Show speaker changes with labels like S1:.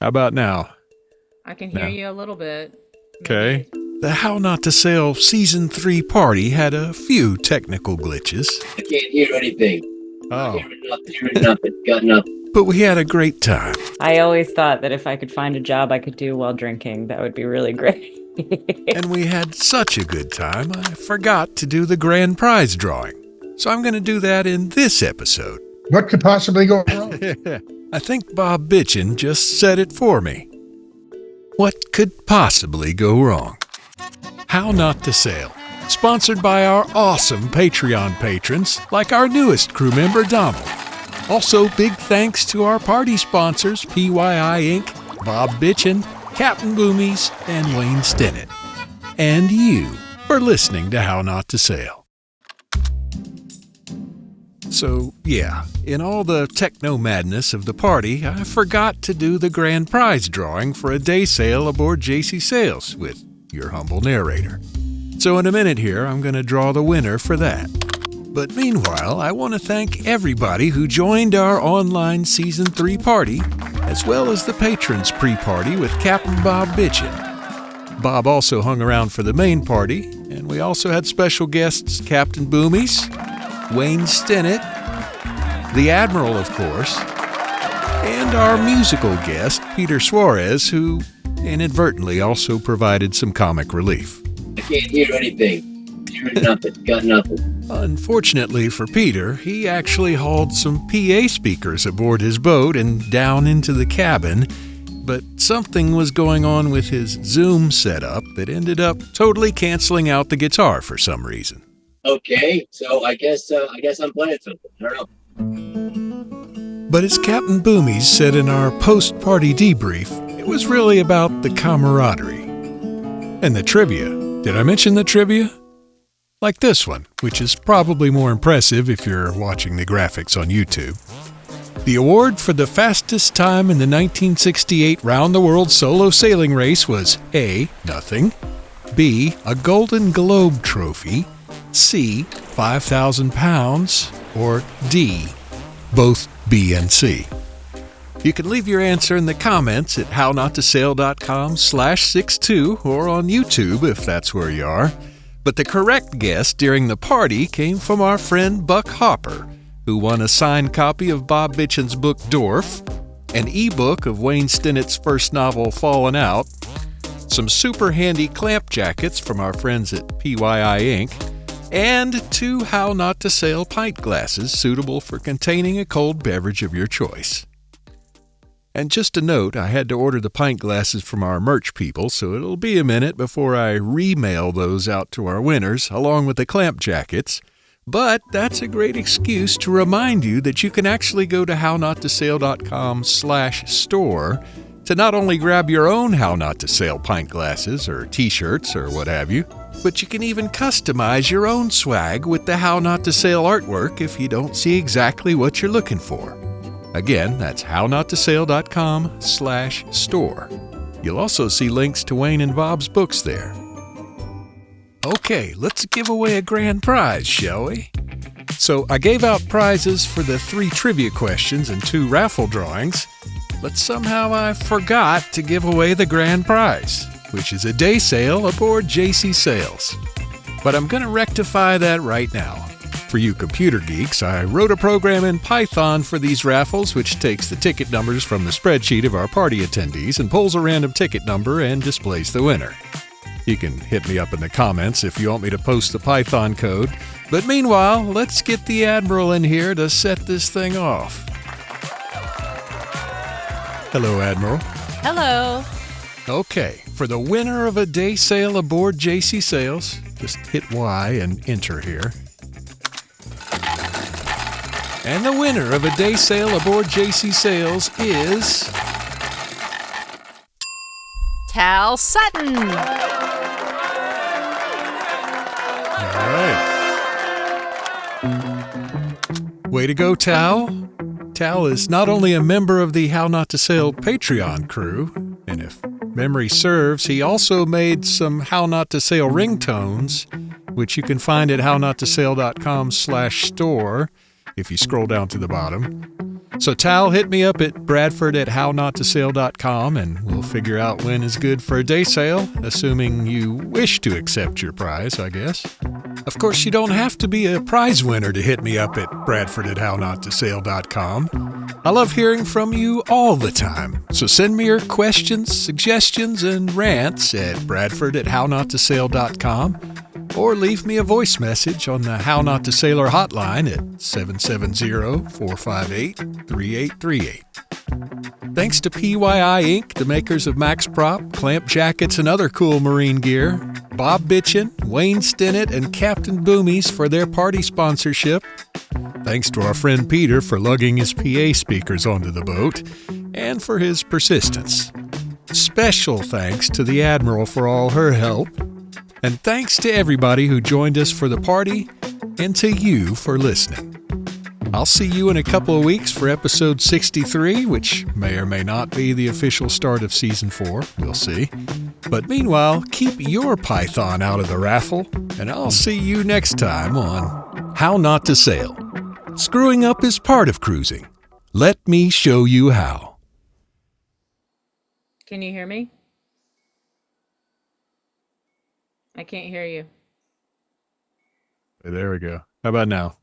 S1: How about now?
S2: I can hear you a little bit.
S1: Okay. The How Not to Sail Season 3 party had a few technical glitches.
S3: I can't hear anything.
S1: Oh.
S3: Hearing nothing. Got nothing.
S1: But we had a great time.
S4: I always thought that if I could find a job I could do while drinking, that would be really great.
S1: And we had such a good time, I forgot to do the grand prize drawing. So I'm going to do that in this episode.
S5: What could possibly go wrong?
S1: I think Bob Bitchin just said it for me. What could possibly go wrong? How Not to Sail, sponsored by our awesome Patreon patrons, like our newest crew member, Donald. Also, big thanks to our party sponsors, PYI Inc., Bob Bitchin, Captain Boomies, and Wayne Stinnett. And you for listening to How Not to Sail. So, yeah, in all the techno-madness of the party, I forgot to do the grand prize drawing for a day sail aboard JC Sails with your humble narrator. So in a minute here, I'm going to draw the winner for that. But meanwhile, I want to thank everybody who joined our online Season 3 party, as well as the patrons pre-party with Captain Bob Bitchin. Bob also hung around for the main party, and we also had special guests Captain Boomies, Wayne Stinnett, the Admiral, of course, and our musical guest, Peter Suarez, who inadvertently also provided some comic relief.
S3: I can't hear anything. Hearing nothing. Got nothing.
S1: Unfortunately for Peter, he actually hauled some PA speakers aboard his boat and down into the cabin, but something was going on with his Zoom setup that ended up totally canceling out the guitar for some reason.
S3: Okay, so I guess I'm playing something. I don't know.
S1: But as Captain Boomies said in our post-party debrief, it was really about the camaraderie. And the trivia. Did I mention the trivia? Like this one, which is probably more impressive if you're watching the graphics on YouTube. The award for the fastest time in the 1968 round-the-world solo sailing race was A, nothing, B, a Golden Globe trophy, C, 5,000 pounds, or D, both B and C. You can leave your answer in the comments at hownottosail.com/62 or on YouTube if that's where you are. But the correct guess during the party came from our friend Buck Hopper, who won a signed copy of Bob Bitchin's book Dwarf, an ebook of Wayne Stinnett's first novel Fallen Out, some super handy clamp jackets from our friends at PYI Inc., and 2 How Not to Sail pint glasses suitable for containing a cold beverage of your choice. And just a note, I had to order the pint glasses from our merch people, so it'll be a minute before I remail those out to our winners, along with the clamp jackets. But that's a great excuse to remind you that you can actually go to hownottosail.com/store to not only grab your own How Not to Sail pint glasses or t-shirts or what have you, but you can even customize your own swag with the How Not to Sail artwork if you don't see exactly what you're looking for. Again, that's hownottosail.com/store. You'll also see links to Wayne and Bob's books there. Okay, let's give away a grand prize, shall we? So I gave out prizes for the 3 trivia questions and 2 raffle drawings, but somehow I forgot to give away the grand prize, which is a day sail aboard JC Sails. But I'm going to rectify that right now. For you computer geeks, I wrote a program in Python for these raffles which takes the ticket numbers from the spreadsheet of our party attendees and pulls a random ticket number and displays the winner. You can hit me up in the comments if you want me to post the Python code. But meanwhile, let's get the Admiral in here to set this thing off. Hello, Admiral.
S2: Hello.
S1: Okay, for the winner of a day sail aboard JC Sails, just hit Y and enter here. And the winner of a day sail aboard JC Sails is...
S2: Tal Sutton.
S1: All right. Way to go, Tal. Tal is not only a member of the How Not to Sail Patreon crew, and if memory serves, he also made some How Not to Sail ringtones, which you can find at hownottosail.com/store if you scroll down to the bottom. So Tal, hit me up at bradford@hownottosale.com and we'll figure out when is good for a day sale, assuming you wish to accept your prize, I guess. Of course, you don't have to be a prize winner to hit me up at bradford@hownottosale.com. I love hearing from you all the time, so send me your questions, suggestions, and rants at bradford@hownottosale.com or leave me a voice message on the How Not to Sailor hotline at 770-458-3838. Thanks to PYI Inc., the makers of Max Prop, clamp jackets, and other cool marine gear, Bob Bitchin, Wayne Stinnett, and Captain Boomies for their party sponsorship. Thanks to our friend Peter for lugging his PA speakers onto the boat, and for his persistence. Special thanks to the Admiral for all her help. And thanks to everybody who joined us for the party, and to you for listening. I'll see you in a couple of weeks for episode 63, which may or may not be the official start of season 4. We'll see. But meanwhile, keep your python out of the raffle, and I'll see you next time on How Not to Sail. Screwing up is part of cruising. Let me show you how.
S2: Can you hear me? I can't hear you.
S1: There we go. How about now?